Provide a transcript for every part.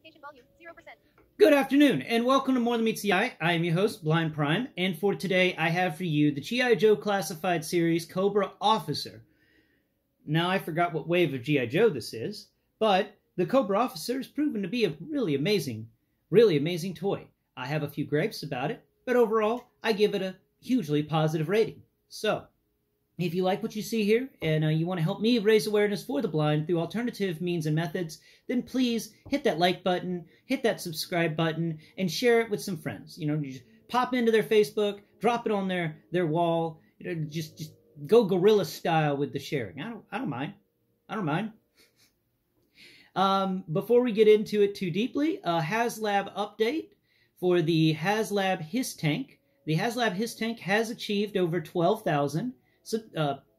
Magnification volume 0%. Good afternoon, and welcome to More Than Meets the Eye. I am your host, Blind Prime, and for today I have for you the G.I. Joe classified series, Cobra Officer. Now, I forgot what wave of G.I. Joe this is, but the Cobra Officer has proven to be a really amazing toy. I have a few gripes about it, but overall, I give it a hugely positive rating. So, if you like what you see here, and you want to help me raise awareness for the blind through alternative means and methods, then please hit that like button, hit that subscribe button, and share it with some friends. You just pop into their Facebook, drop it on their wall, just go guerrilla style with the sharing. I don't mind. I don't mind. Before we get into it too deeply, a HasLab update for the HasLab His Tank. The HasLab His Tank has achieved over 12,000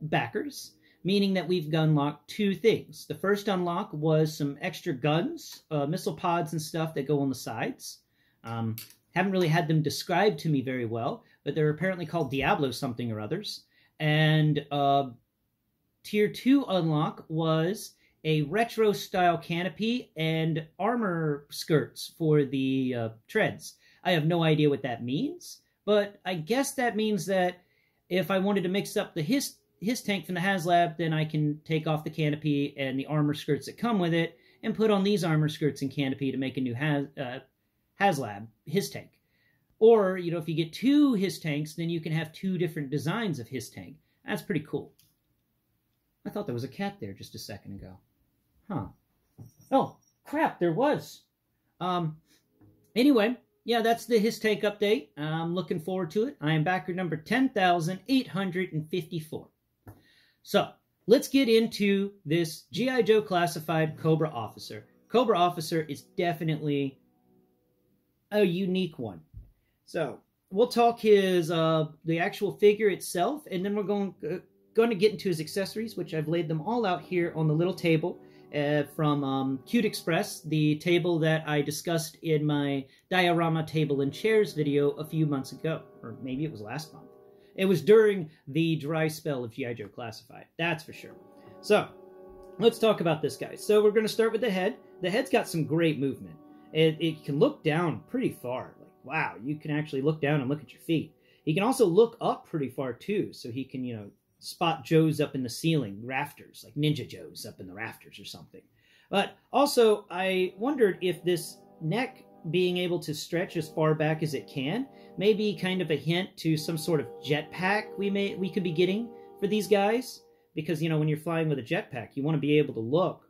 backers, meaning that we've unlocked two things. The first unlock was some extra guns, missile pods and stuff that go on the sides. Haven't really had them described to me very well, but they're apparently called Diablo something or others. And Tier 2 unlock was a retro-style canopy and armor skirts for the treads. I have no idea what that means, but I guess that means that if I wanted to mix up the his tank from the HasLab, then I can take off the canopy and the armor skirts that come with it and put on these armor skirts and canopy to make a new HasLab His Tank. Or, if you get two His Tanks, then you can have two different designs of His Tank. That's pretty cool. I thought there was a cat there just a second ago. Huh. Oh, crap, there was. Anyway, yeah, that's the His Tank update. I'm looking forward to it. I am backer number 10,854. So, let's get into this G.I. Joe classified Cobra Officer. Cobra Officer is definitely a unique one. So, we'll talk his the actual figure itself, and then we're going to get into his accessories, which I've laid them all out here on the little table from Cute Express, the table that I discussed in my diorama table and chairs video a few months ago, or maybe it was last month. It was during the dry spell of G.I. Joe Classified, that's for sure. So, let's talk about this guy. So we're going to start with the head. The head's got some great movement. It can look down pretty far. Like, wow, you can actually look down and look at your feet. He can also look up pretty far too, so he can, spot Joes up in the ceiling, rafters, like Ninja Joes up in the rafters or something. But also, I wondered if this neck being able to stretch as far back as it can may be kind of a hint to some sort of jetpack we could be getting for these guys. Because, when you're flying with a jetpack, you want to be able to look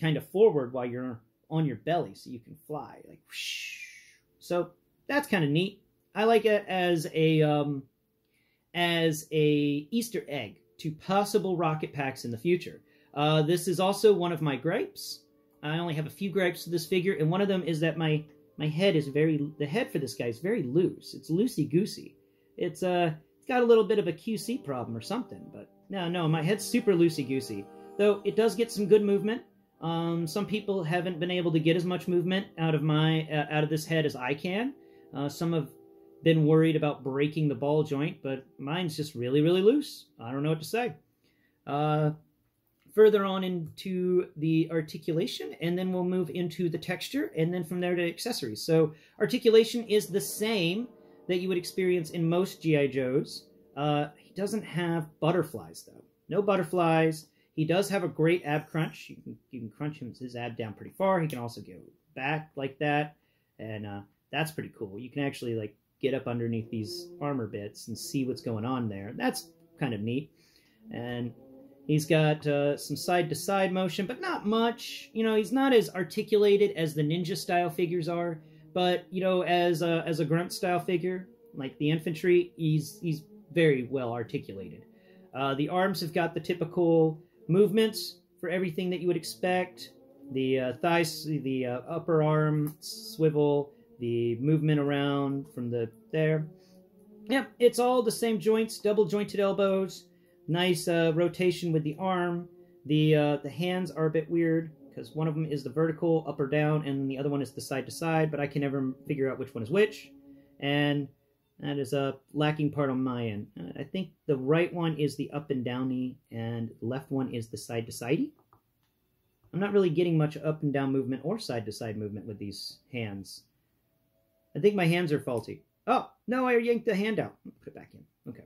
kind of forward while you're on your belly so you can fly. Like, whoosh. So, that's kind of neat. I like it as a Easter egg to possible rocket packs in the future. This is also one of my gripes. I only have a few gripes to this figure, and one of them is that my head is the head for this guy is very loose. It's loosey-goosey. It's got a little bit of a QC problem or something, but no, my head's super loosey-goosey. Though it does get some good movement. Some people haven't been able to get as much movement out of this head as I can. Some have been worried about breaking the ball joint, but mine's just really, really loose. I don't know what to say. Further on into the articulation, and then we'll move into the texture, and then from there to accessories. So articulation is the same that you would experience in most G.I. Joes. He doesn't have butterflies, though. No butterflies. He does have a great ab crunch. You can crunch his ab down pretty far. He can also go back like that, and that's pretty cool. You can actually, get up underneath these armor bits and see what's going on there. That's kind of neat. And he's got some side-to-side motion, but not much. He's not as articulated as the ninja-style figures are, but, as a grunt-style figure, like the infantry, he's very well articulated. The arms have got the typical movements for everything that you would expect. The thighs, the upper arm swivel, the movement around from there. Yep, it's all the same joints, double jointed elbows, nice rotation with the arm. The hands are a bit weird because one of them is the vertical up or down and the other one is the side to side, but I can never figure out which one is which. And that is a lacking part on my end. I think the right one is the up and downy and the left one is the side to sidey. I'm not really getting much up and down movement or side to side movement with these hands. I think my hands are faulty. Oh, no, I yanked the hand out. Put it back in. Okay.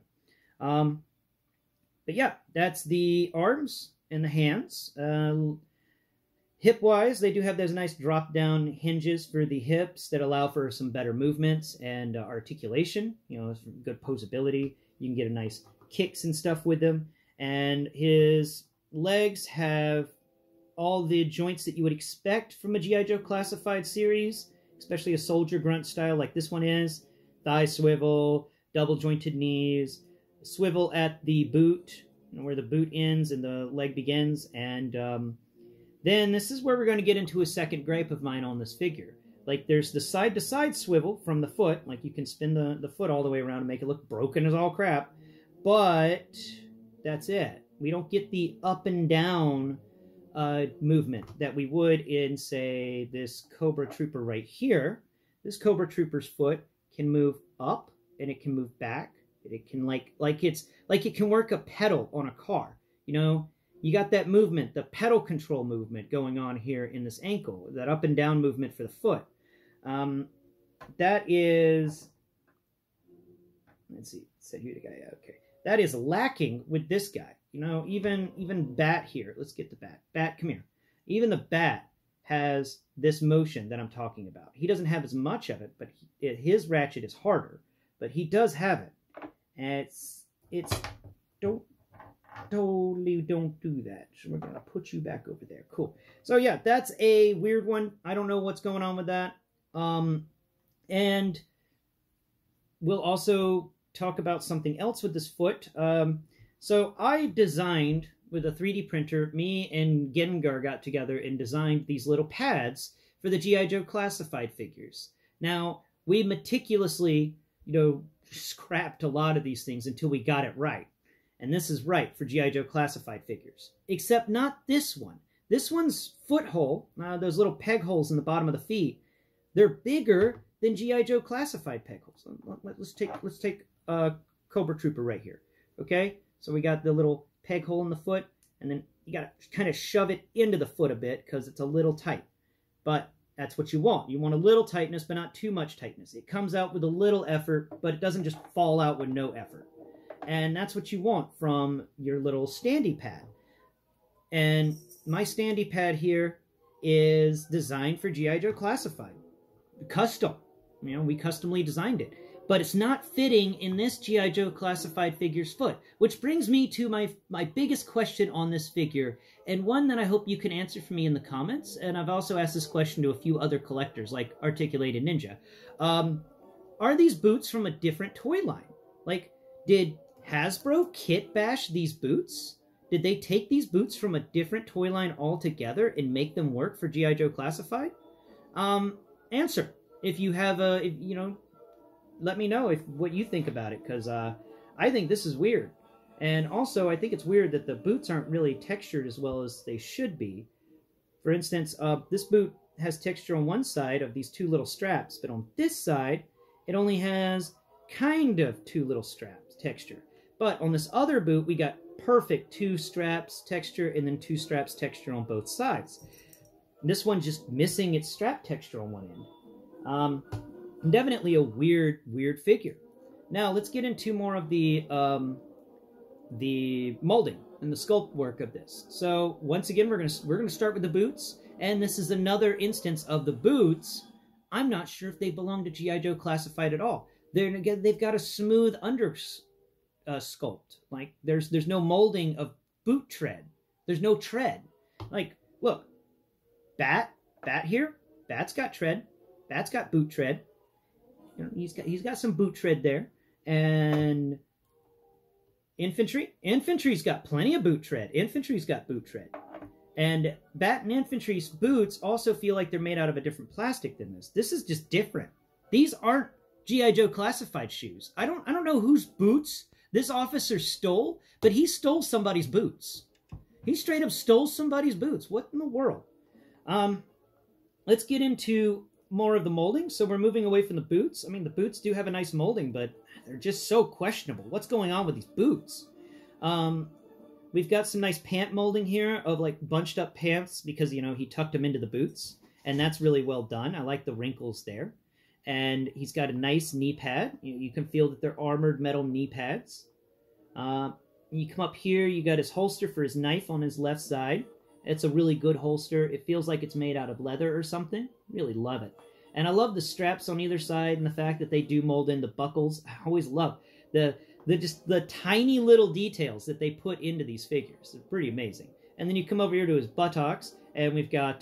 But yeah, that's the arms and the hands. Hip-wise, they do have those nice drop-down hinges for the hips that allow for some better movements and articulation. You know, good posability. You can get a nice kicks and stuff with them. And his legs have all the joints that you would expect from a G.I. Joe Classified series, especially a soldier grunt style like this one is. Thigh swivel, double jointed knees, swivel at the boot, where the boot ends and the leg begins, and then this is where we're going to get into a second gripe of mine on this figure. Like, there's the side-to-side swivel from the foot, like you can spin the foot all the way around and make it look broken as all crap, but that's it. We don't get the up and down movement that we would in, say, this Cobra Trooper right here. This Cobra Trooper's foot can move up and it can move back. It can like it can work a pedal on a car. You know, you got that movement, the pedal control movement going on here in this ankle, that up and down movement for the foot. That is, let's see, set here the guy. Okay, that is lacking with this guy. You know, even B.A.T here. Let's get the B.A.T. B.A.T, come here. Even the B.A.T has this motion that I'm talking about. He doesn't have as much of it, but his ratchet is harder. But he does have it. And it's totally don't do that. So we're gonna put you back over there. Cool. So yeah, that's a weird one. I don't know what's going on with that. And we'll also talk about something else with this foot. So I designed with a 3D printer, me and Gengar got together and designed these little pads for the G.I. Joe Classified figures. Now, we meticulously, scrapped a lot of these things until we got it right. And this is right for G.I. Joe Classified figures. Except not this one. This one's foot hole, those little peg holes in the bottom of the feet, they're bigger than G.I. Joe Classified peg holes. Let's take Cobra Trooper right here. Okay? So we got the little peg hole in the foot, and then you got to kind of shove it into the foot a bit because it's a little tight. But that's what you want. You want a little tightness, but not too much tightness. It comes out with a little effort, but it doesn't just fall out with no effort. And that's what you want from your little standy pad. And my standy pad here is designed for G.I. Joe Classified. Custom. We customly designed it. But it's not fitting in this G.I. Joe Classified figure's foot. Which brings me to my biggest question on this figure, and one that I hope you can answer for me in the comments. And I've also asked this question to a few other collectors, like Articulated Ninja. Are these boots from a different toy line? Like, did Hasbro kit bash these boots? Did they take these boots from a different toy line altogether and make them work for G.I. Joe Classified? Answer. If you have let me know what you think about it, because I think this is weird. And also, I think it's weird that the boots aren't really textured as well as they should be. For instance, this boot has texture on one side of these two little straps, but on this side, it only has kind of two little straps texture. But on this other boot, we got perfect two straps texture and then two straps texture on both sides. This one just missing its strap texture on one end. Definitely a weird figure. Now let's get into more of the molding and the sculpt work of this. So once again, we're gonna start with the boots, and this is another instance of the boots. I'm not sure if they belong to G.I. Joe Classified at all. They've got a smooth under sculpt. Like there's no molding of boot tread. There's no tread. Like look, B.A.T here. B.A.T's got tread. B.A.T's got boot tread. He's got some boot tread there. And Infantry's got plenty of boot tread. Infantry's got boot tread. And B.A.T and Infantry's boots also feel like they're made out of a different plastic than this. This is just different. These aren't G.I. Joe Classified shoes. I don't know whose boots this officer stole, but he stole somebody's boots. He straight up stole somebody's boots. What in the world? Let's get into more of the molding. So we're moving away from the boots. I mean, the boots do have a nice molding, but they're just so questionable. What's going on with these boots? We're we've got some nice pant molding here of like bunched up pants because, you know, he tucked them into the boots. And that's really well done. I like the wrinkles there. And he's got a nice knee pad. You can feel that they're armored metal knee pads. You come up here, you got his holster for his knife on his left side. It's a really good holster. It feels like it's made out of leather or something. Really love it. And I love the straps on either side and the fact that they do mold in the buckles. I always love the tiny little details that they put into these figures. They're pretty amazing. And then you come over here to his buttocks, and we've got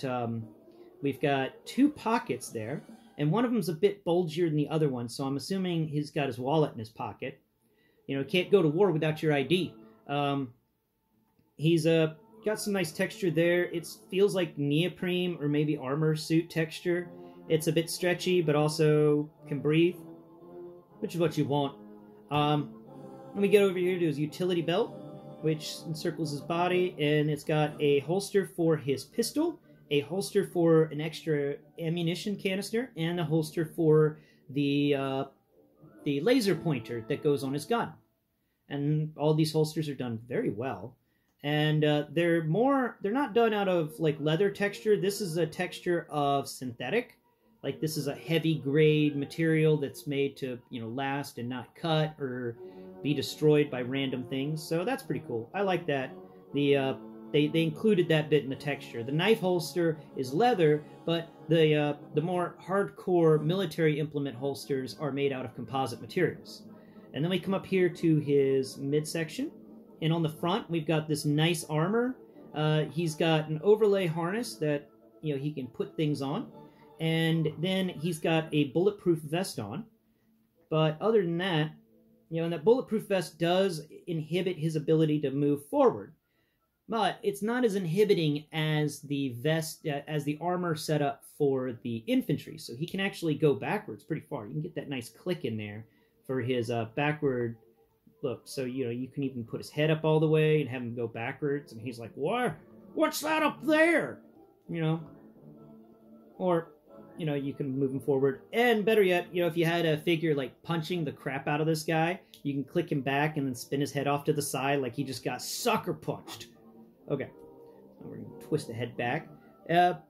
2 pockets there, and one of them's a bit bulgier than the other one, so I'm assuming he's got his wallet in his pocket. You know, can't go to war without your ID. He's got some nice texture there. It feels like neoprene or maybe armor suit texture. It's a bit stretchy, but also can breathe, which is what you want. Let me get over here to his utility belt, which encircles his body, and it's got a holster for his pistol, a holster for an extra ammunition canister, and a holster for the laser pointer that goes on his gun. And all these holsters are done very well. And they're not done out of like leather texture. This is a texture of synthetic. Like this is a heavy grade material that's made to, you know, last and not cut or be destroyed by random things. So that's pretty cool. I like that. They included that bit in the texture. The knife holster is leather, but the more hardcore military implement holsters are made out of composite materials. And then we come up here to his midsection, and on the front we've got this nice armor. He's got an overlay harness that, you know, he can put things on, and then he's got a bulletproof vest on. But other than that, you know, and that bulletproof vest does inhibit his ability to move forward. But it's not as inhibiting as the vest, as the armor set up for the infantry. So he can actually go backwards pretty far. You can get that nice click in there for his backward look. So, you know, you can even put his head up all the way and have him go backwards. And he's like, what? What's that up there? You know? Or, you know, you can move him forward. And better yet, you know, if you had a figure like punching the crap out of this guy, you can click him back and then spin his head off to the side like he just got sucker punched. Okay, we're going to twist the head back. The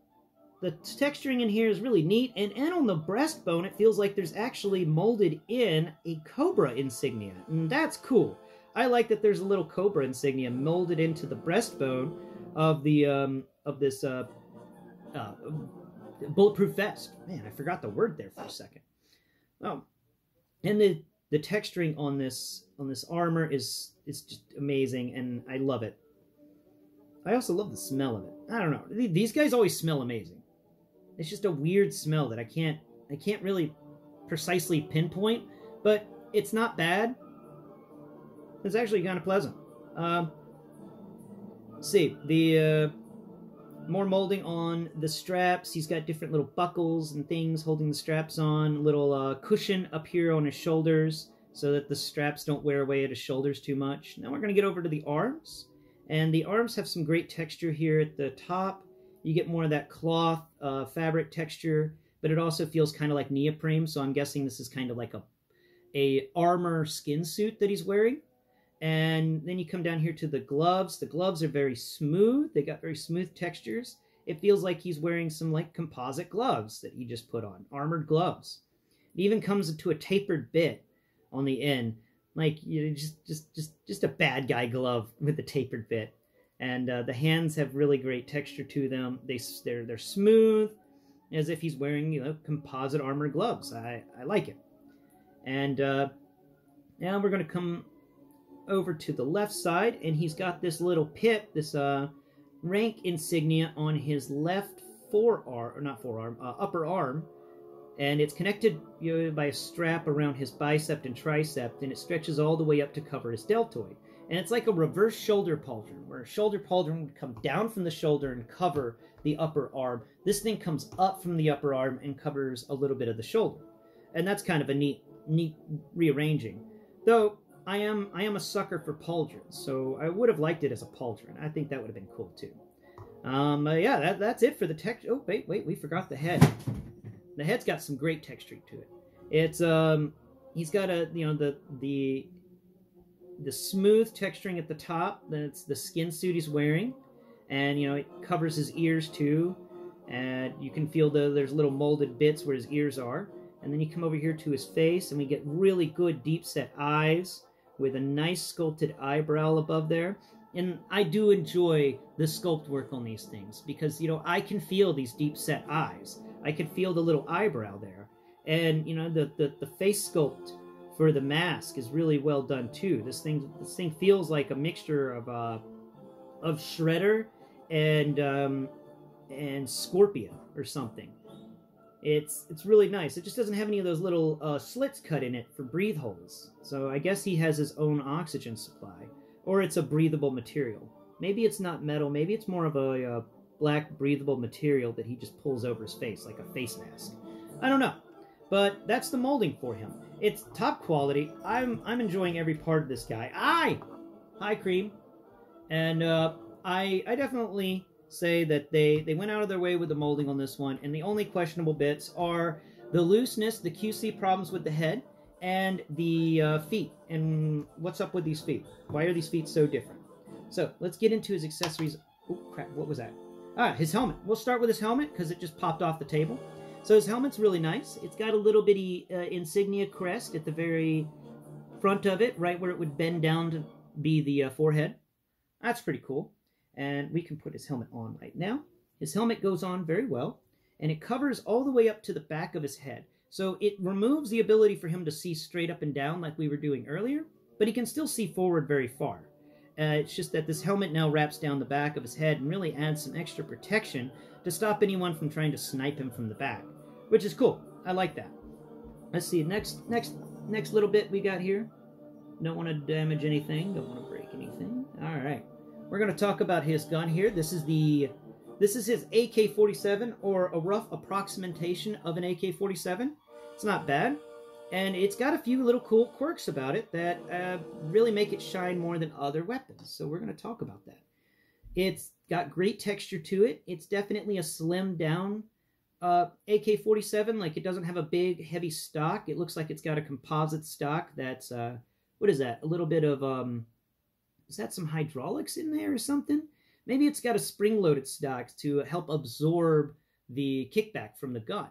texturing in here is really neat, and on the breastbone, it feels like there's actually molded in a Cobra insignia, and that's cool. I like that there's a little Cobra insignia molded into the breastbone of the this bulletproof vest. Man, I forgot the word there for a second. Oh, and the texturing on this armor is just amazing, and I love it. I also love the smell of it. I don't know. These guys always smell amazing. It's just a weird smell that I can't really precisely pinpoint, but it's not bad. It's actually kind of pleasant. Let's see, the more molding on the straps. He's got different little buckles and things holding the straps on. Little cushion up here on his shoulders so that the straps don't wear away at his shoulders too much. Now we're going to get over to the arms. And the arms have some great texture here at the top. You get more of that cloth fabric texture, but it also feels kind of like neoprene, so I'm guessing this is kind of like a armor skin suit that he's wearing. And then you come down here to the gloves. The gloves are very smooth. They got very smooth textures. It feels like he's wearing some like composite gloves that he just put on, armored gloves. It even comes into a tapered bit on the end. Like, you know, just a bad guy glove with a tapered bit. And the hands have really great texture to them. They're smooth, as if he's wearing, you know, composite armor gloves. I like it. And now we're going to come over to the left side, and he's got this little pip, this rank insignia on his left forearm, or not forearm, upper arm. And it's connected, you know, by a strap around his bicep and tricep, and it stretches all the way up to cover his deltoid. And it's like a reverse shoulder pauldron, where a shoulder pauldron would come down from the shoulder and cover the upper arm. This thing comes up from the upper arm and covers a little bit of the shoulder. And that's kind of a neat rearranging. Though, I am a sucker for pauldrons, so I would have liked it as a pauldron. I think that would have been cool, too. Yeah, that's it for the text. Oh, wait, we forgot the head. The head's got some great texture to it. It's he's got a, you know, the smooth texturing at the top. That's the skin suit he's wearing, and it covers his ears too. And you can feel there's little molded bits where his ears are. And then you come over here to his face, and we get really good deep set eyes with a nice sculpted eyebrow above there. And I do enjoy the sculpt work on these things because, I can feel these deep set eyes. I can feel the little eyebrow there. And, the face sculpt for the mask is really well done too. This thing feels like a mixture of Shredder and Scorpion or something. It's really nice. It just doesn't have any of those little slits cut in it for breathe holes. So I guess he has his own oxygen supply. Or it's a breathable material. Maybe it's not metal. Maybe it's more of a black breathable material that he just pulls over his face, like a face mask. I don't know. But that's the molding for him. It's top quality. I'm enjoying every part of this guy. Hi, Cream. And I definitely say that they went out of their way with the molding on this one, and the only questionable bits are the looseness, the QC problems with the head, and the feet. And what's up with these feet? Why are these feet so different? So let's get into his accessories. Oh crap, what was that? His helmet. We'll start with his helmet because it just popped off the table. So his helmet's really nice. It's got a little bitty insignia crest at the very front of it, right where it would bend down to be the forehead. That's pretty cool. And we can put his helmet on right now. His helmet goes on very well, and it covers all the way up to the back of his head. So it removes the ability for him to see straight up and down like we were doing earlier, but he can still see forward very far. It's just that this helmet now wraps down the back of his head and really adds some extra protection to stop anyone from trying to snipe him from the back, which is cool. I like that. Let's see, next little bit we got here. Don't want to damage anything, don't want to break anything. All right. We're going to talk about his gun here. This is his AK-47, or a rough approximation of an AK-47. It's not bad, and it's got a few little cool quirks about it that really make it shine more than other weapons. So we're going to talk about that. It's got great texture to it. It's definitely a slimmed down AK-47. Like, it doesn't have a big, heavy stock. It looks like it's got a composite stock that's, what is that? A little bit of, is that some hydraulics in there or something? Maybe it's got a spring-loaded stock to help absorb the kickback from the gun.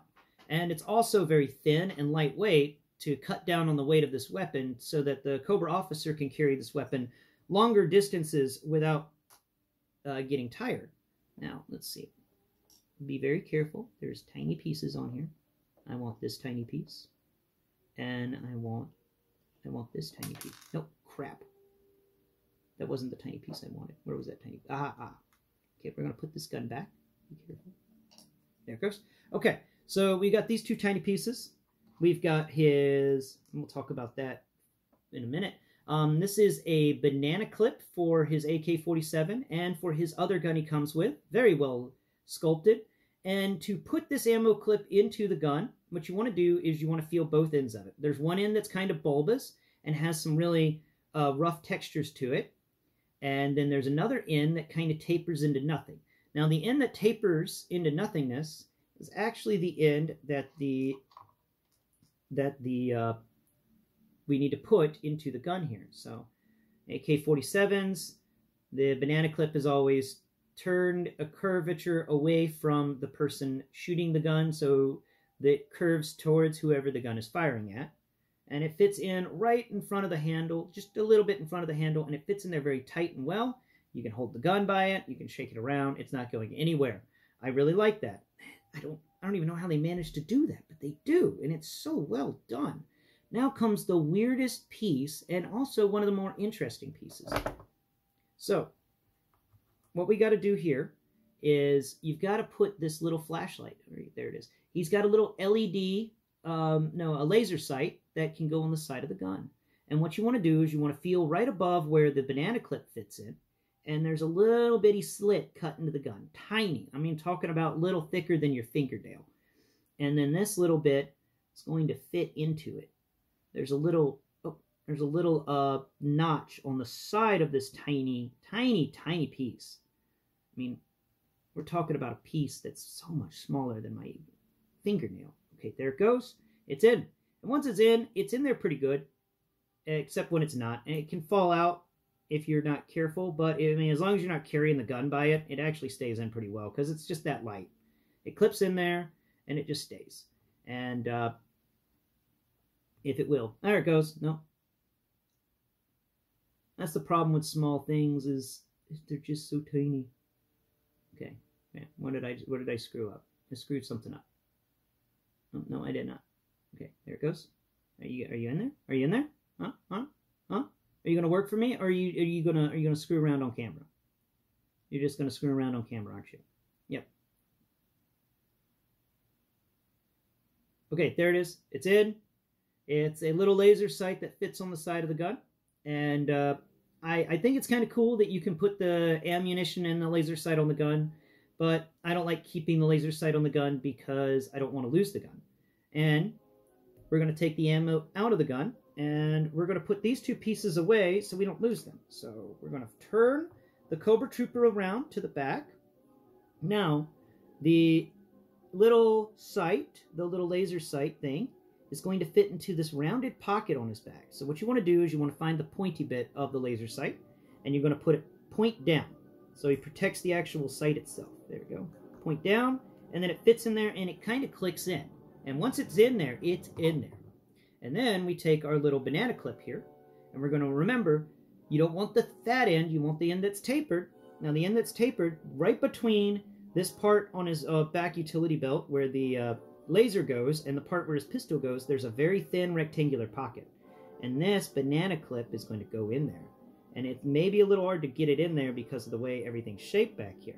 And it's also very thin and lightweight to cut down on the weight of this weapon so that the Cobra Officer can carry this weapon longer distances without getting tired. Now, let's see. Be very careful. There's tiny pieces on here. I want this tiny piece. And I want this tiny piece. Nope, crap. That wasn't the tiny piece I wanted. Where was that tiny? Okay, we're going to put this gun back. Be careful. There it goes. Okay, so we got these two tiny pieces. We've got his, and we'll talk about that in a minute. This is a banana clip for his AK-47 and for his other gun he comes with. Very well sculpted. And to put this ammo clip into the gun, what you want to do is you want to feel both ends of it. There's one end that's kind of bulbous and has some really rough textures to it. And then there's another end that kind of tapers into nothing. Now, the end that tapers into nothingness is actually the end that we need to put into the gun here. So, AK-47s, the banana clip is always turned a curvature away from the person shooting the gun, so that it curves towards whoever the gun is firing at. And it fits in right in front of the handle, just a little bit in front of the handle, and it fits in there very tight and well. You can hold the gun by it, you can shake it around, it's not going anywhere. I really like that. I don't even know how they managed to do that, but they do, and it's so well done. Now comes the weirdest piece, and also one of the more interesting pieces. So, what we got to do here is you've got to put this little flashlight, right, there it is. He's got a little LED, a laser sight that can go on the side of the gun. And what you want to do is you want to feel right above where the banana clip fits in, and there's a little bitty slit cut into the gun. Tiny. I mean, talking about little thicker than your fingernail. And then this little bit is going to fit into it. There's a little notch on the side of this tiny, tiny, tiny piece. I mean, we're talking about a piece that's so much smaller than my fingernail. Okay, there it goes. It's in. And once it's in there pretty good. except when it's not. And it can fall out if you're not careful, but I mean, as long as you're not carrying the gun by it, it actually stays in pretty well because it's just that light. It clips in there and it just stays. And if it will, there it goes. No, that's the problem with small things is they're just so tiny. Okay, man, what did I screw up? I screwed something up. Oh, no, I did not. Okay, there it goes. Are you in there? Are you in there? Huh? Are you gonna work for me, or are you gonna screw around on camera? You're just gonna screw around on camera, aren't you? Yep. Okay, there it is. It's in. It's a little laser sight that fits on the side of the gun, and I think it's kind of cool that you can put the ammunition and the laser sight on the gun, but I don't like keeping the laser sight on the gun because I don't want to lose the gun. And we're going to take the ammo out of the gun, and we're going to put these two pieces away so we don't lose them. So we're going to turn the Cobra Trooper around to the back. Now, the little sight, the little laser sight thing, is going to fit into this rounded pocket on his back. So what you want to do is you want to find the pointy bit of the laser sight, and you're going to put it point down. So he protects the actual sight itself. There we go. Point down, and then it fits in there, and it kind of clicks in. And once it's in there, it's in there. And then we take our little banana clip here, and we're going to remember, you don't want the fat end, you want the end that's tapered. Now the end that's tapered, right between this part on his back utility belt where the laser goes and the part where his pistol goes, there's a very thin rectangular pocket. And this banana clip is going to go in there. And it may be a little hard to get it in there because of the way everything's shaped back here.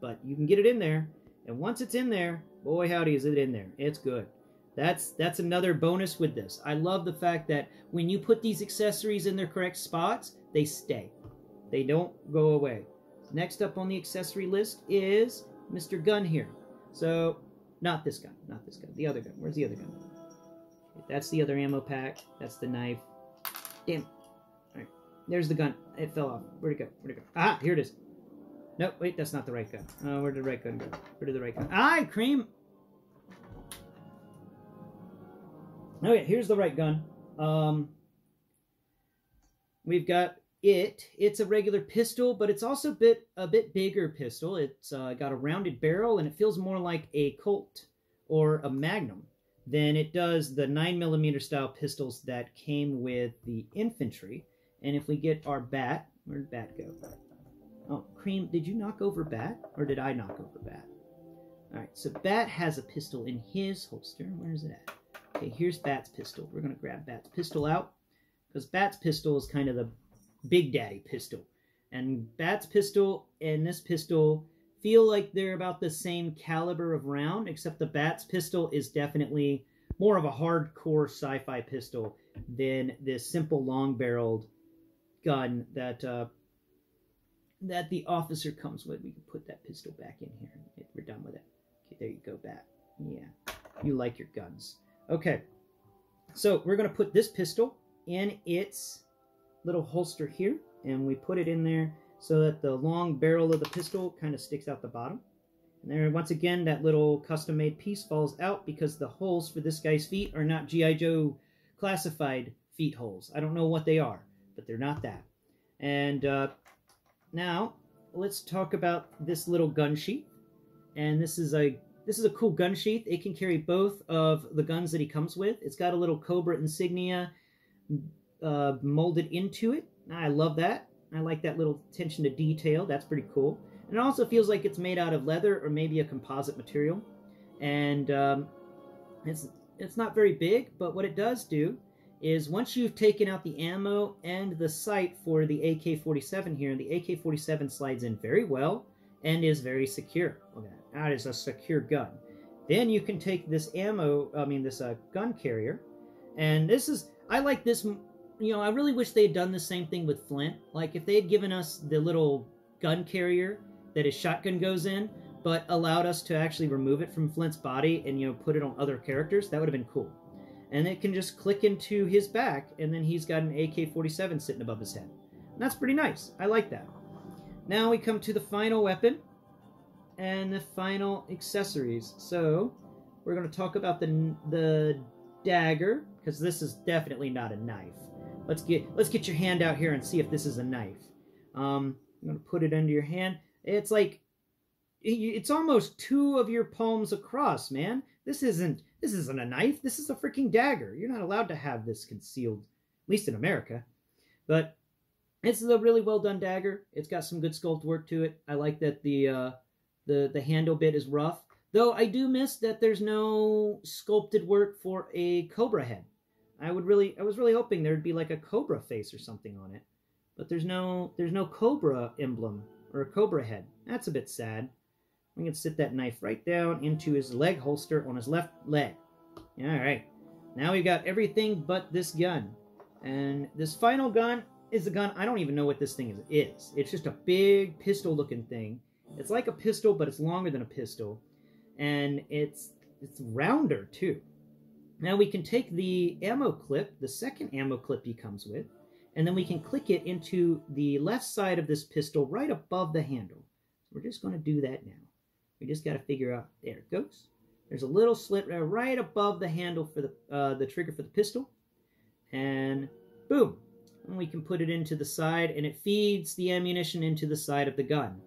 But you can get it in there, and once it's in there, boy howdy is it in there. It's good. That's another bonus with this. I love the fact that when you put these accessories in their correct spots, they stay. They don't go away. Next up on the accessory list is Mr. Gun here. So, not this gun, the other gun. Where's the other gun? That's the other ammo pack. That's the knife. Damn. Alright, there's the gun. It fell off. Where'd it go? Ah, here it is. Nope, wait, that's not the right gun. Where did the right gun go? Where did the right gun? Ah, cream! Okay, here's the right gun. We've got it. It's a regular pistol, but it's also a bit bigger pistol. It's got a rounded barrel, and it feels more like a Colt or a Magnum than it does the 9mm style pistols that came with the infantry. And if we get our BAT, where'd BAT go? Oh, Cream, did you knock over BAT, or did I knock over BAT? All right, so BAT has a pistol in his holster. Where is it at? Okay, here's BAT's pistol. We're going to grab BAT's pistol out, because BAT's pistol is kind of the Big Daddy pistol. And BAT's pistol and this pistol feel like they're about the same caliber of round, except the BAT's pistol is definitely more of a hardcore sci-fi pistol than this simple long-barreled gun that that the officer comes with. We can put that pistol back in here. We're done with it. Okay, there you go, BAT. Yeah, you like your guns. Okay, so we're going to put this pistol in its little holster here, and we put it in there so that the long barrel of the pistol kind of sticks out the bottom. And there, once again, that little custom-made piece falls out because the holes for this guy's feet are not G.I. Joe classified feet holes. I don't know what they are, but they're not that. And now let's talk about this little gun sheath. And this is a cool gun sheath. It can carry both of the guns that he comes with. It's got a little Cobra insignia molded into it. I love that. I like that little attention to detail. That's pretty cool. And it also feels like it's made out of leather or maybe a composite material. And it's not very big, but what it does do is once you've taken out the ammo and the sight for the AK-47 here, the AK-47 slides in very well and is very secure. Look at that. That is a secure gun. Then you can take this gun carrier, and this is, I like this, you know, I really wish they had done the same thing with Flint. Like, if they had given us the little gun carrier that his shotgun goes in, but allowed us to actually remove it from Flint's body and, you know, put it on other characters, that would have been cool. And it can just click into his back, and then he's got an AK-47 sitting above his head. And that's pretty nice. I like that. Now we come to the final weapon and the final accessories. So we're going to talk about the dagger, because this is definitely not a knife. let's get your hand out here and see if this is a knife. I'm gonna put it under your hand. It's like it's almost 2 of your palms across, man. This isn't a knife. This is a freaking dagger. You're not allowed to have this concealed, at least in America. But it's a really well done dagger. It's got some good sculpt work to it. I like that the handle bit is rough. Though I do miss that there's no sculpted work for a cobra head. I was really hoping there'd be like a cobra face or something on it. But there's no cobra emblem or a cobra head. That's a bit sad. I'm going to sit that knife right down into his leg holster on his left leg. Alright. Now we've got everything but this gun. And this final gun is a gun, I don't even know what this thing is. It's just a big pistol looking thing. It's like a pistol, but it's longer than a pistol. And it's rounder too. Now we can take the ammo clip, the second ammo clip he comes with, and then we can click it into the left side of this pistol right above the handle. So we're just going to do that now. We just got to figure out, there it goes. There's a little slit right above the handle for the trigger for the pistol. And boom. And we can put it into the side, and it feeds the ammunition into the side of the gun.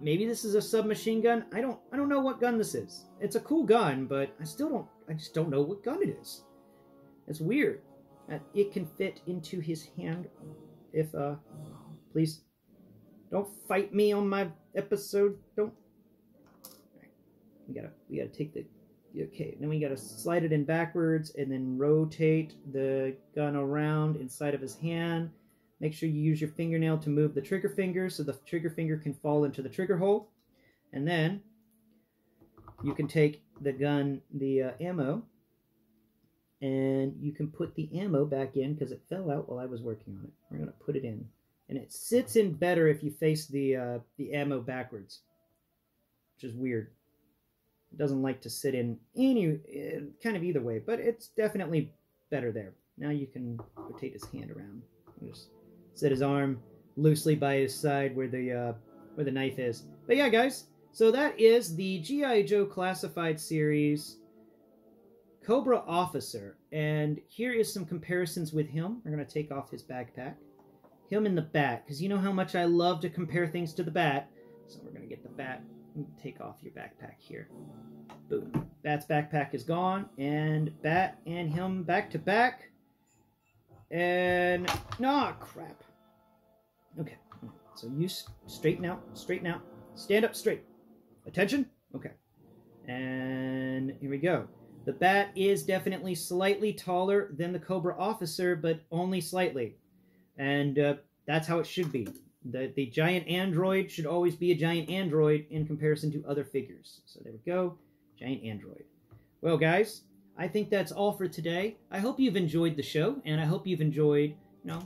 Maybe this is a submachine gun. I don't know what gun this is. It's a cool gun, but I just don't know what gun it is. It's weird. It can fit into his hand. If please don't fight me on my episode. Don't. We gotta take the, okay, then we gotta slide it in backwards and then rotate the gun around inside of his hand. Make sure you use your fingernail to move the trigger finger so the trigger finger can fall into the trigger hole. And then you can take the gun, the ammo, and you can put the ammo back in because it fell out while I was working on it. We're gonna put it in. And it sits in better if you face the ammo backwards, which is weird. It doesn't like to sit in any kind of either way, but it's definitely better there. Now you can rotate his hand around. Just set his arm loosely by his side where the knife is. But yeah, guys, so that is the G.I. Joe Classified Series Cobra Officer. And here is some comparisons with him. We're going to take off his backpack. Him and the Bat, because you know how much I love to compare things to the Bat. So we're going to get the Bat. Take off your backpack here. Boom. Bat's backpack is gone, and Bat and him back to back. And no, crap. Okay. So you straighten out, stand up straight. Attention. Okay. And here we go. The Bat is definitely slightly taller than the Cobra Officer, but only slightly. And that's how it should be. The giant android should always be a giant android in comparison to other figures. So there we go, giant android. Well, guys, I think that's all for today. I hope you've enjoyed the show, and I hope you've enjoyed, a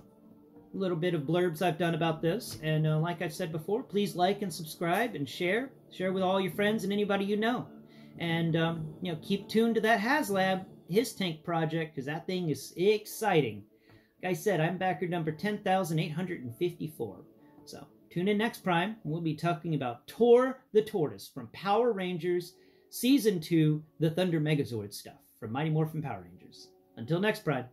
little bit of blurbs I've done about this. And like I've said before, please like and subscribe and share with all your friends and anybody you know. And keep tuned to that HasLab, his tank project, because that thing is exciting. Like I said, I'm backer number 10,854. So, tune in next Prime. We'll be talking about Tor the Tortoise from Power Rangers Season 2, the Thunder Megazord stuff from Mighty Morphin Power Rangers. Until next Prime.